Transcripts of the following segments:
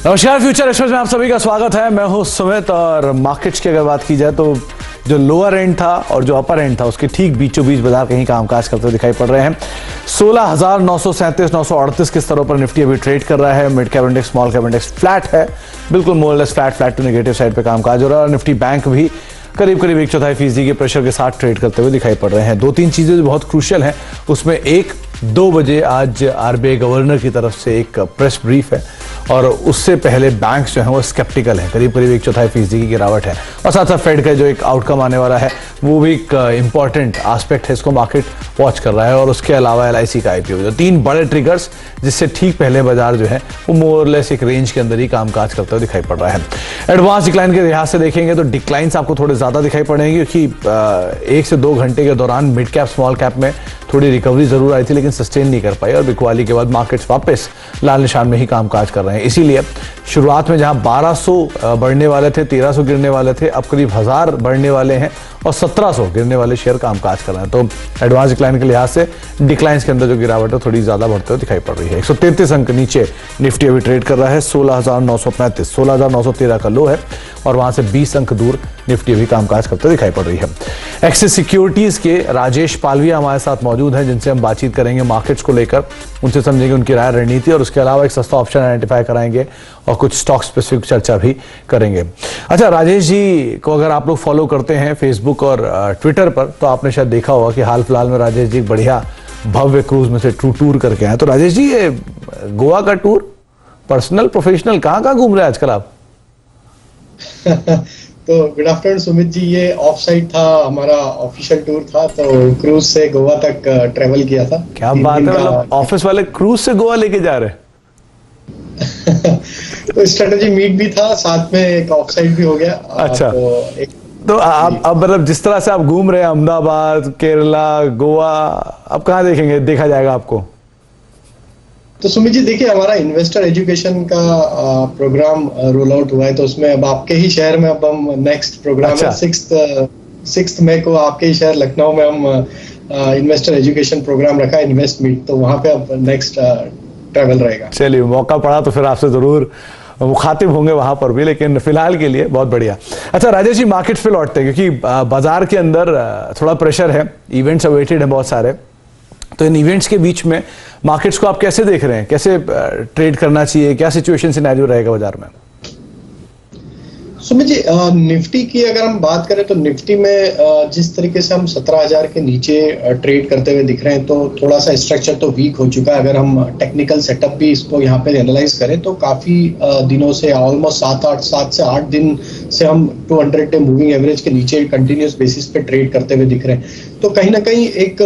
नमस्कार, future express में आप सभी का स्वागत है। मैं हूं सुमित और मार्केट्स की अगर बात की जाए तो जो लोअर एंड था और जो अपर एंड था उसके ठीक बीचों बीच बाजार कहीं कामकाज करते हुए दिखाई पड़ रहे हैं। 16,937 938 के स्तरों पर निफ्टी अभी ट्रेड कर रहा है। Mid cap index, small cap index flat है, बिल्कुल मोरलेस फ्लैट टू नेगेटिव साइड पे कामकाज हो रहा है। और निफ्टी बैंक भी करीब 1/4% के प्रेशर के साथ ट्रेड करते हुए दिखाई पड़ रहे हैं। दो तीन चीजें जो बहुत क्रूशियल हैं उसमें एक, 2 बजे आज आरबीआई गवर्नर की तरफ से एक प्रेस ब्रीफ है और उससे पहले बैंक्स जो हैं वो स्केप्टिकल हैं, करीब 1/4% की गिरावट है। और साथ साथ फेड का जो एक आउटकम आने वाला है वो भी एक इंपॉर्टेंट एस्पेक्ट है, इसको मार्केट वॉच कर रहा है। और उसके अलावा एलआईसी का आईपीओ, जो 3 बड़े ट्रिगर्स जिससे ठीक पहले बाजार जो है वो मोरलेस एक रेंज के अंदर ही कामकाज करते हुए दिखाई पड़ रहा है। एडवांस डिक्लाइन के लिहाज से देखेंगे तो डिक्लाइंस आपको थोड़े ज्यादा दिखाई पड़ेंगे क्योंकि 1 से 2 घंटे के दौरान मिड कैप स्मॉल कैप में थोड़ी रिकवरी जरूर आई थी लेकिन सस्टेन नहीं कर पाई और बिकवाली के बाद मार्केट्स वापस लाल निशान में ही कामकाज कर रहे हैं। इसीलिए शुरुआत में जहां 1200 बढ़ने वाले थे, 1300 गिरने वाले थे, अब करीब 1000 बढ़ने वाले हैं और 1700 गिरने वाले शेयर कामकाज कर रहे हैं। तो एडवांस डिक्लाइन के लिहाज से डिक्लाइंस के अंदर जो गिरावट है थोड़ी ज्यादा बढ़ते हुए दिखाई पड़ रही है। 133 अंक नीचे निफ्टी अभी ट्रेड कर रहा है। 16,935, 16,913 का लो है और वहां से 20 अंक दूर निफ्टी अभी कामकाज करते दिखाई पड़ रही है। एक्सिस सिक्योरिटीज के राजेश पालविया हमारे साथ मौजूद हैं जिनसे हम बातचीत करेंगे मार्केट्स को लेकर, उनसे समझेंगे उनकी राय, रणनीति और उसके अलावा एक सस्ता ऑप्शन आइडेंटिफाई कराएंगे और कुछ स्टॉक स्पेसिफिक चर्चा भी करेंगे। अच्छा, राजेश जी को अगर आप लोग फॉलो करते हैं फेसबुक और ट्विटर पर तो आपने शायद देखा होगा कि हाल फिलहाल में राजेश जी बढ़िया भव्य क्रूज में से टूर करके आए। तो राजेश जी, ये गोवा का टूर पर्सनल प्रोफेशनल कहाँ घूम रहे हैं आजकल आप? तो गुड आफ्टरनून सुमित जी, ये ऑफ साइड था, हमारा ऑफिशियल टूर था, तो क्रूज से गोवा तक ट्रेवल किया था। क्या बात है, मतलब ऑफिस वाले क्रूज से गोवा लेके जा रहे हैं? तो स्ट्रेटेजी मीट भी था, साथ में एक ऑफ साइड भी हो गया। अच्छा, तो आप अब मतलब जिस तरह से आप घूम रहे हैं अहमदाबाद, केरला, गोवा, अब कहाँ देखा जाएगा आपको? तो सुमित जी देखिए, हमारा इन्वेस्टर एजुकेशन का प्रोग्राम रोल आउट हुआ है, तो उसमें अब आपके ही शहर में अब हम नेक्स्ट प्रोग्राम अच्छा। है 6 मई को आपके ही शहर लखनऊ में हम इन्वेस्टर एजुकेशन प्रोग्राम रखा है, इन्वेस्ट मीट, तो वहां पे अब नेक्स्ट ट्रैवल रहेगा। चलिए, मौका पड़ा तो फिर आपसे जरूर मुखातिब होंगे वहां पर भी, लेकिन फिलहाल के लिए बहुत बढ़िया। अच्छा राजेश जी, मार्केट्स पे लौटते हैं क्योंकि बाजार के अंदर थोड़ा प्रेशर है, इवेंट्स अवेटेड है बहुत सारे, तो इन इवेंट्स के बीच में मार्केट्स को आप कैसे देख रहे हैं, कैसे ट्रेड करना चाहिए, क्या सिचुएशन सिनेरियो रहेगा बाजार में? सुमित जी, निफ्टी की अगर हम बात करें तो निफ्टी में जिस तरीके से हम 17,000 के नीचे ट्रेड करते हुए दिख रहे हैं तो थोड़ा सा स्ट्रक्चर तो वीक हो चुका है। अगर हम टेक्निकल सेटअप भी इसको यहाँ पे एनालाइज करें तो काफी दिनों से, ऑलमोस्ट 7 से 8 दिन से हम 200 डे मूविंग एवरेज के नीचे कंटिन्यूस बेसिस पे ट्रेड करते हुए दिख रहे हैं। तो कहीं ना कहीं एक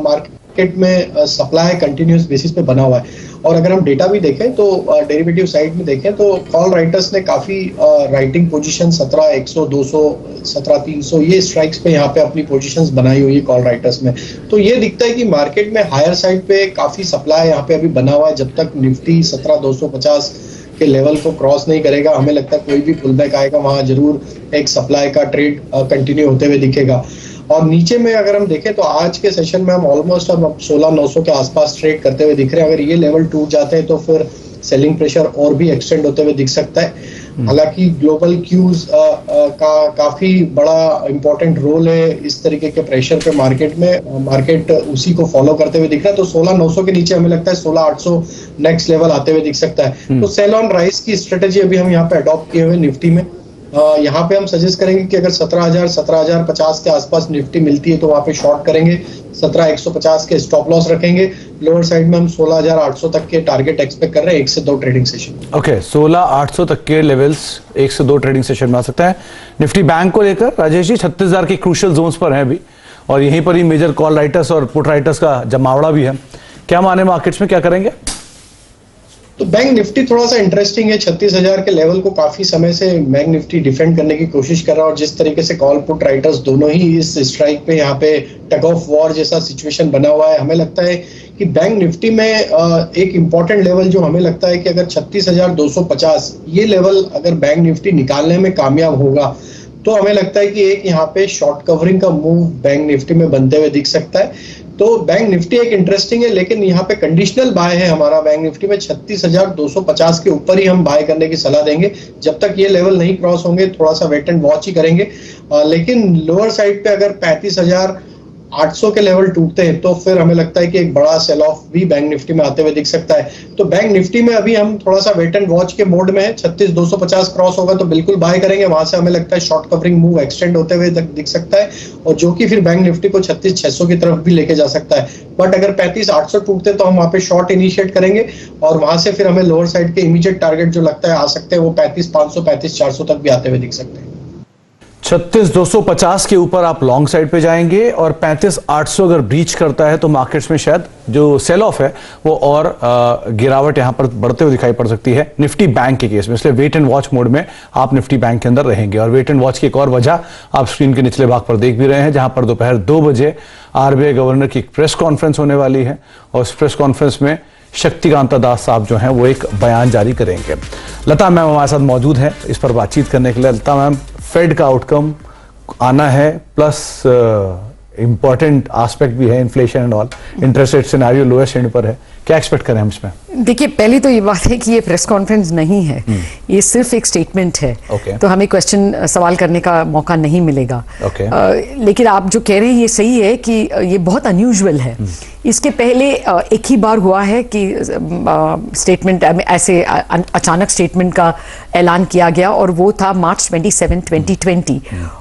मार्केट में सप्लाई कंटिन्यूस बेसिस पे बना हुआ है। और अगर हम डेटा भी देखें तो डेरिवेटिव साइड में देखें तो कॉल राइटर्स ने काफी राइटिंग पोजीशन 17,100, 200, 17,300 ये स्ट्राइक्स पे यहाँ पे अपनी पोजीशंस बनाई हुई है कॉल राइटर्स में। तो ये दिखता है कि मार्केट में हायर साइड पे काफी सप्लाई यहाँ पे अभी बना हुआ है। जब तक निफ्टी 17,250 के लेवल को क्रॉस नहीं करेगा, हमें लगता है कोई भी पुल बैक आएगा वहां जरूर एक सप्लाई का ट्रेड कंटिन्यू होते हुए दिखेगा। और नीचे में अगर हम देखें तो आज के सेशन में हम ऑलमोस्ट अब 16,900 के आसपास ट्रेड करते हुए दिख रहे हैं। अगर ये लेवल टूट जाते हैं तो फिर सेलिंग प्रेशर और भी एक्सटेंड होते हुए दिख सकता है। हालांकि ग्लोबल क्यूज का काफी बड़ा इंपॉर्टेंट रोल है इस तरीके के प्रेशर पे मार्केट में, मार्केट उसी को फॉलो करते हुए दिख रहा है। तो 16,900 के नीचे हमें लगता है 16,800 नेक्स्ट लेवल आते हुए दिख सकता है। तो सेल ऑन राइज की स्ट्रेटेजी अभी हम यहाँ पे अडॉप्ट किए हुए निफ्टी में। यहाँ पे हम सजेस्ट करेंगे कि अगर 17,000, 17,050 के आसपास निफ्टी मिलती है तो वहां पे शॉर्ट करेंगे, 17,150 के स्टॉप लॉस रखेंगे। लोअर साइड में हम 16,800 तक के टारगेट एक्सपेक्ट कर रहे हैं 1 से 2 ट्रेडिंग सेशन। ओके, 16,800 तक के लेवल्स 1 से 2 ट्रेडिंग सेशन में आ सकता है। निफ्टी बैंक को लेकर राजेश जी 36,000 के क्रूशियल जोन्स पर है अभी और यहीं पर ही मेजर कॉल राइटर्स और पुट राइटर्स का जमावड़ा भी है। क्या माने मार्केट्स में, क्या करेंगे? तो बैंक निफ्टी थोड़ा सा इंटरेस्टिंग है। 36,000 के लेवल को काफी समय से बैंक निफ्टी डिफेंड करने की कोशिश कर रहा है और जिस तरीके से कॉल पुट राइटर्स दोनों ही इस स्ट्राइक पे यहाँ पे टग ऑफ वॉर जैसा सिचुएशन बना हुआ है, हमें लगता है कि बैंक निफ्टी में एक इंपॉर्टेंट लेवल जो हमें लगता है कि अगर 36,250 ये लेवल अगर बैंक निफ्टी निकालने में कामयाब होगा तो हमें लगता है कि एक यहाँ पे शॉर्ट कवरिंग का मूव बैंक निफ्टी में बनते हुए दिख सकता है। तो बैंक निफ्टी एक इंटरेस्टिंग है, लेकिन यहाँ पे कंडीशनल बाय है हमारा बैंक निफ्टी में 36,250 के ऊपर ही हम बाय करने की सलाह देंगे। जब तक ये लेवल नहीं क्रॉस होंगे थोड़ा सा वेट एंड वॉच ही करेंगे। लेकिन लोअर साइड पे अगर 35,800 के लेवल टूटते हैं तो फिर हमें लगता है कि एक बड़ा सेल ऑफ भी बैंक निफ्टी में आते हुए दिख सकता है। तो बैंक निफ्टी में अभी हम थोड़ा सा वेट एंड वॉच के मोड में है। 36,250 क्रॉस होगा तो बिल्कुल बाय करेंगे, वहां से हमें लगता है शॉर्ट कवरिंग मूव एक्सटेंड होते हुए दिख सकता है, और जो कि फिर बैंक निफ्टी को 36,600 की तरफ भी लेके जा सकता है। बट अगर 35,800 टूटते तो हम वहां पे शॉर्ट इनिशिएट करेंगे, और वहां से फिर हमें लोअर साइड के इमीडिएट टारगेट जो लगता है आ सकते हैं वो 35,500 35,400 तक भी आते हुए दिख सकते हैं। 36,250 के ऊपर आप लॉन्ग साइड पे जाएंगे, और 35,800 अगर ब्रीच करता है तो मार्केट्स में शायद जो सेल ऑफ है वो और गिरावट यहां पर बढ़ते हुए दिखाई पड़ सकती है निफ्टी बैंक के केस में। इसलिए वेट एंड वॉच मोड में आप निफ्टी बैंक के अंदर रहेंगे। और वेट एंड वॉच की एक और वजह आप स्क्रीन के निचले भाग पर देख भी रहे हैं, जहां पर दोपहर 2 बजे आरबीआई गवर्नर की प्रेस कॉन्फ्रेंस होने वाली है, और उस प्रेस कॉन्फ्रेंस में शक्तिकांता दास साहब जो हैं वो एक बयान जारी करेंगे। लता मैम हमारे साथ मौजूद हैं इस पर बातचीत करने के लिए। लता मैम, फेड का आउटकम आना है, प्लस इंपॉर्टेंट एस्पेक्ट भी है, inflation and all, interest rate scenario lowest and पर है, क्या एक्सपेक्ट करें हम इसमें? देखिए, पहली तो ये बात है कि ये प्रेस कॉन्फ्रेंस नहीं है, ये सिर्फ एक स्टेटमेंट है। तो हमें क्वेश्चन सवाल करने का मौका नहीं मिलेगा। लेकिन आप जो कह रहे हैं ये सही है कि ये बहुत अनयूजुअल है। इसके पहले एक ही बार हुआ है कि स्टेटमेंट ऐसे अचानक स्टेटमेंट का ऐलान किया गया, और वो था मार्च 27, 2020,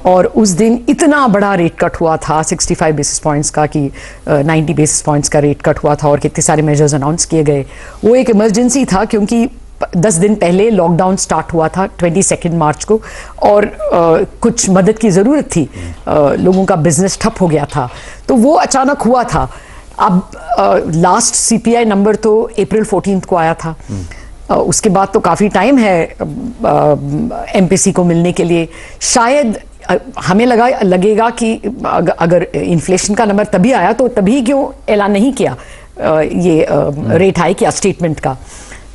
और उस दिन इतना बड़ा रेट कट हुआ था 65 बेसिस पॉइंट्स का कि 90 बेसिस पॉइंट्स का रेट कट हुआ था, और कितने सारे मेजर्स अनाउंस किए गए। वो एक इमरजेंसी था क्योंकि 10 दिन पहले लॉकडाउन स्टार्ट हुआ था 22 मार्च को, और कुछ मदद की ज़रूरत थी, लोगों का बिजनेस ठप हो गया था, तो वो अचानक हुआ था। अब लास्ट सीपीआई नंबर तो अप्रैल 14 को आया था, उसके बाद तो काफ़ी टाइम है एमपीसी को मिलने के लिए। शायद हमें लगेगा कि अगर इन्फ्लेशन का नंबर तभी आया तो तभी क्यों ऐलान नहीं किया ये रेट हाइक या स्टेटमेंट का,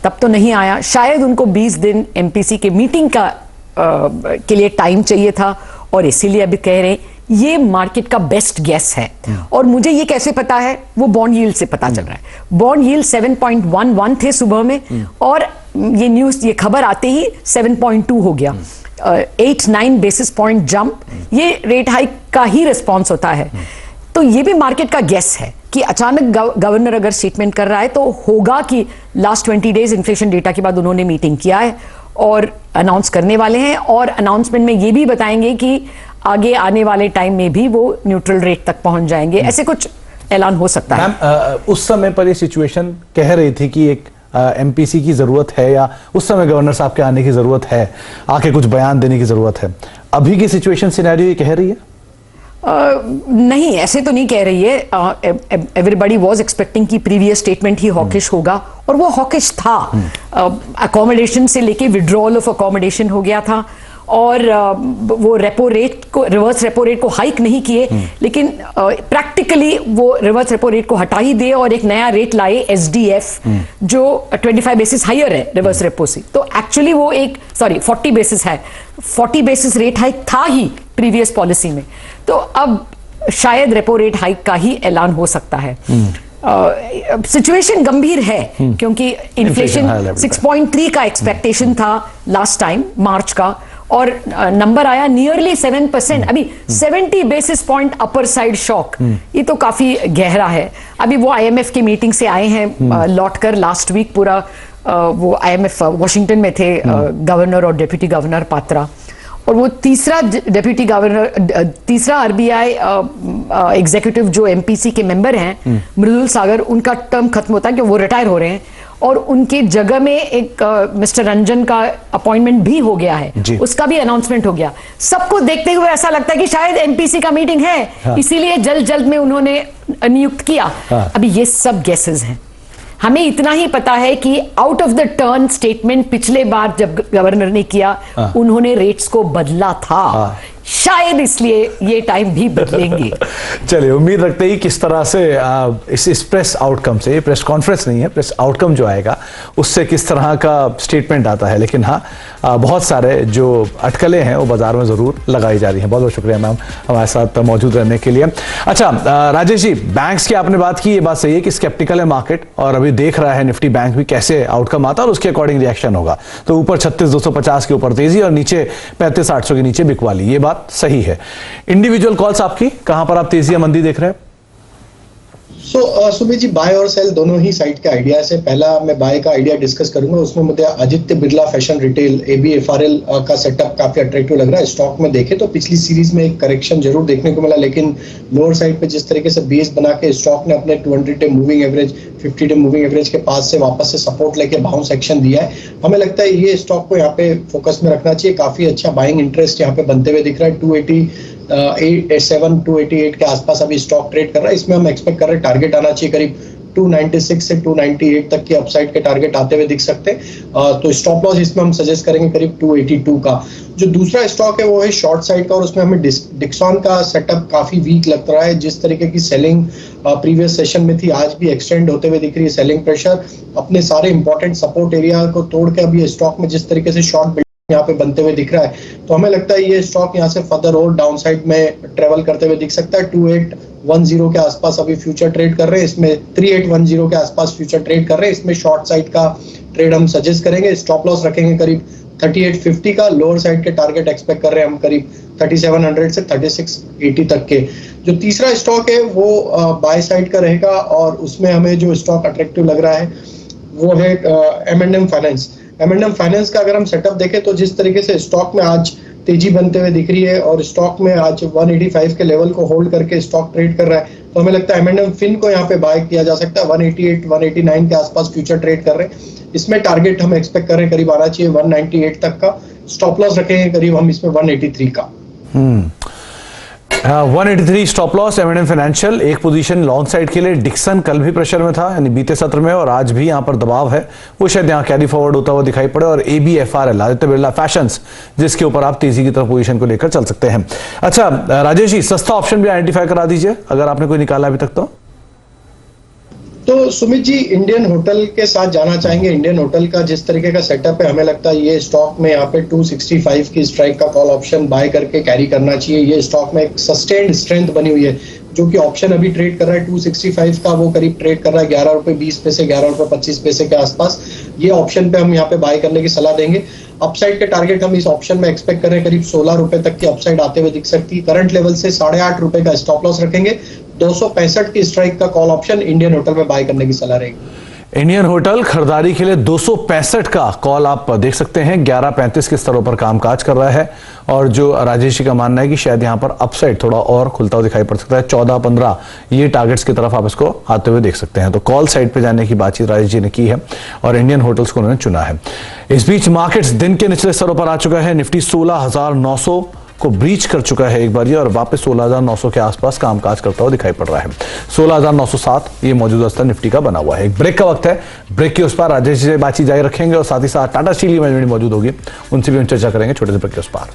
तब तो नहीं आया। शायद उनको 20 दिन एमपीसी के मीटिंग का के लिए टाइम चाहिए था, और इसीलिए अभी कह रहे हैं ये मार्केट का बेस्ट गेस है। और मुझे ये कैसे पता है, वो बॉन्ड यील्ड से पता चल रहा है। बॉन्ड यील्ड 7.11 थे सुबह में, और ये खबर आते ही 7.2 हो गया। 8-9 बेसिस पॉइंट जंप, ये रेट हाइक का ही रिस्पॉन्स होता है। तो ये भी मार्केट का गेस है कि अचानक गवर्नर अगर स्टेटमेंट कर रहा है तो होगा कि लास्ट 20 डेज इन्फ्लेशन डेटा के बाद उन्होंने मीटिंग किया है और अनाउंस करने वाले हैं, और अनाउंसमेंट में ये भी बताएंगे कि आगे आने वाले टाइम में भी वो न्यूट्रल रेट तक पहुंच जाएंगे। ऐसे कुछ ऐलान हो सकता है। उस समय पर ये सिचुएशन कह रही थी कि एक एमपीसी की जरूरत है, या उस समय गवर्नर साहब के आने की जरूरत है, आके कुछ बयान देने की जरूरत है। अभी की सिचुएशन सिनेरियो ये कह रही है? नहीं, ऐसे तो नहीं कह रही है। एवरीबडी वाज एक्सपेक्टिंग कि प्रीवियस स्टेटमेंट ही हॉकिश होगा, और वो हॉकिश था। अकोमोडेशन से लेके विड्रॉल ऑफ अकोमोडेशन हो गया था, और वो रेपो रेट को, रिवर्स रेपो रेट को हाइक नहीं किए, लेकिन प्रैक्टिकली वो रिवर्स रेपो रेट को हटा ही दे और एक नया रेट लाए एसडीएफ, जो 25 बेसिस हायर है रिवर्स रेपो से। तो एक्चुअली वो 40 बेसिस है, 40 बेसिस रेट हाइक था ही प्रीवियस पॉलिसी में। तो अब शायद रेपो रेट हाइक का ही ऐलान हो सकता है। सिचुएशन गंभीर है क्योंकि इन्फ्लेशन 6.3 का एक्सपेक्टेशन था लास्ट टाइम मार्च का, और नंबर आया नियरली 7%। अभी 70 basis point upper side shock, ये तो काफी गहरा है। अभी वो आईएमएफ की मीटिंग से आए हैं लौट कर, लास्ट वीक पूरा वो आईएमएफ वॉशिंगटन में थे, गवर्नर और डेप्यूटी गवर्नर पात्रा, और वो तीसरा आरबीआई एग्जीक्यूटिव जो एमपीसी के मेंबर हैं मृदुल सागर, उनका टर्म खत्म होता है कि वो रिटायर हो रहे हैं, और उनके जगह में एक मिस्टर रंजन का अपॉइंटमेंट भी हो गया है, उसका भी अनाउंसमेंट हो गया। सबको देखते हुए ऐसा लगता है कि शायद एमपीसी का मीटिंग है, इसीलिए जल्द में उन्होंने नियुक्त किया। अभी ये सब गेसेस हैं। हमें इतना ही पता है कि out of the turn statement पिछले बार जब गवर्नर ने किया, उन्होंने रेट्स को बदला था। शायद इसलिए ये टाइम भी बदलेंगे। चलिए, उम्मीद रखते ही किस तरह से इस प्रेस आउटकम से, ये प्रेस कॉन्फ्रेंस नहीं है, प्रेस आउटकम जो आएगा उससे किस तरह का स्टेटमेंट आता है। लेकिन हाँ, बहुत सारे जो अटकलें हैं वो बाजार में जरूर लगाई जा रही हैं। बहुत बहुत शुक्रिया मैम हमारे साथ मौजूद रहने के लिए। अच्छा राजेश जी, बैंक्स की आपने बात की, ये बात सही है कि स्केप्टिकल है मार्केट और अभी देख रहा है निफ्टी बैंक भी कैसे आउटकम आता है और उसके अकॉर्डिंग रिएक्शन होगा। तो ऊपर 36,250 के ऊपर तेजी और नीचे 35,800 के नीचे बिकवाली, ये बात सही है। इंडिविजुअल कॉल्स आपकी, कहां पर आप तेजी या मंदी देख रहे हैं? सुमित जी, बाय और सेल दोनों ही साइड के आइडियाज है। पहला मैं बाय का आइडिया डिस्कस करूंगा, उसमें मुझे Aditya Birla fashion retail ABFRL का सेटअप काफी अट्रैक्टिव लग रहा है। स्टॉक में देखें तो पिछली सीरीज में एक करेक्शन जरूर देखने को मिला, लेकिन लोअर साइड पे जिस तरीके से बेस बना के स्टॉक ने अपने 200 day moving average, 50 day moving average के पास से वापस से सपोर्ट लेके बाउंस एक्शन दिया है। हमें लगता है ये स्टॉक को यहाँ पे फोकस में रखना चाहिए। काफी अच्छा बाइंग इंटरेस्ट यहाँ पे बनते हुए दिख रहा है। 287, 288 के आसपास अभी स्टॉक ट्रेड कर रहा है। इसमें हम एक्सपेक्ट कर रहे हैं टारगेट आना चाहिए करीब 296 से 298 तक के अपसाइड के टारगेट आते हुए दिख सकते हैं। तो स्टॉप लॉस इसमें हम सजेस्ट करेंगे करीब 282 का। जो दूसरा स्टॉक है वो है शॉर्ट साइड का और उसमें हमें डिक्सॉन का सेटअप काफी वीक लग रहा है। जिस तरीके की सेलिंग प्रीवियस सेशन में थी, आज भी एक्सटेंड होते हुए दिख रही है। सेलिंग प्रेशर अपने सारे इंपॉर्टेंट सपोर्ट एरिया को तोड़ के अभी स्टॉक में जिस तरीके से शॉर्ट यहाँ पे बनते हुए दिख रहा है, तो हमें लगता है ये स्टॉक यहाँ से फर्दर और डाउन साइड में ट्रेवल करते हुए दिख सकता है। 2810 के आसपास अभी फ्यूचर ट्रेड कर रहे हैं, इसमें 3810 के आसपास फ्यूचर ट्रेड कर रहे हैं। इसमें शॉर्ट साइड का ट्रेड हम सजेस्ट करेंगे। स्टॉप लॉस रखेंगे करीब 3850 का। लोअर साइड के टारगेट एक्सपेक्ट कर रहे हैं हम करीब 3700 से 3680 तक के। जो तीसरा स्टॉक है वो बाय साइड का रहेगा और उसमें हमें जो स्टॉक अट्रैक्टिव लग रहा है वो है M&M फाइनेंस। M&M फाइनेंस का अगर हम सेटअप देखें तो जिस तरीके से स्टॉक में आज तेजी बनते हुए दिख रही है और स्टॉक में आज 185 के लेवल को होल्ड करके स्टॉक ट्रेड कर रहा है, तो हमें लगता है M&M फिन को यहाँ पे बाय किया जा सकता है। 188, 189 के आसपास फ्यूचर ट्रेड कर रहे हैं। इसमें टारगेट हम एक्सपेक्ट कर रहे हैं करीब आना चाहिए 198 तक का। स्टॉप लॉस रखेंगे करीब हम इसमें 183 का। 183 स्टॉप लॉस M&M फाइनेंशियल। एक पोजीशन लॉन्ग साइड के लिए डिक्सन कल भी प्रेशर में था, यानी बीते सत्र में, और आज भी यहां पर दबाव है, वो शायद यहां कैरी फॉरवर्ड होता हुआ दिखाई पड़े। और ABFRL, आदित्य बिरला फैशंस, जिसके ऊपर आप तेजी की तरफ पोजीशन को लेकर चल सकते हैं। अच्छा राजेश जी, सस्ता ऑप्शन भी आइडेंटिफाई करा दीजिए अगर आपने कोई निकाला अभी तक तो सुमित जी, इंडियन होटल के साथ जाना चाहेंगे। इंडियन होटल का जिस तरीके का सेटअप है, हमें लगता है ये स्टॉक में यहाँ पे 265 की स्ट्राइक का कॉल ऑप्शन बाय करके कैरी करना चाहिए। ये स्टॉक में एक सस्टेन्ड स्ट्रेंथ बनी हुई है। जो कि ऑप्शन अभी ट्रेड कर रहा है 265 का, वो करीब ट्रेड कर रहा है 11 रुपए 20 पैसे, 11 रुपए 25 पैसे के आसपास। ये ऑप्शन पे हम यहाँ पे बाय करने की सलाह देंगे। अपसाइड के टारगेट हम इस ऑप्शन में एक्सपेक्ट कर रहे हैं करीब 16 रुपए तक की अपसाइड आते हुए दिख सकती है। करंट लेवल से 8.5 रुपए का स्टॉप लॉस रखेंगे। 265 की स्ट्राइक का कॉल ऑप्शन इंडियन होटल में बाय करने की सलाह रहेगी। इंडियन होटल खरीदारी के लिए 265 का कॉल आप देख सकते हैं। 11.35 के स्तरों पर कामकाज कर रहा है और जो राजेश जी का मानना है कि शायद यहां पर अपसाइड थोड़ा और खुलता हुआ दिखाई पड़ सकता है। 14-15 ये टारगेट्स की तरफ आप इसको आते हुए देख सकते हैं। तो कॉल साइड पे जाने की बातचीत राजेश जी ने की है और इंडियन होटल्स को उन्होंने चुना है। इस बीच मार्केट्स दिन के निचले स्तरों पर आ चुका है। निफ्टी 16,900 को ब्रीच कर चुका है एक बार ये और वापस 16,900 के आसपास कामकाज करता हुआ दिखाई पड़ रहा है। 16,907 ये मौजूदा स्तर निफ्टी का बना हुआ है। एक ब्रेक का वक्त है, ब्रेक के उस पार राजेश जी से बातचीत जारी रखेंगे और साथ ही साथ टाटा स्टील की मैनेजमेंट मौजूद होगी, उनसे भी हम चर्चा करेंगे छोटे से ब्रेक के उस पार।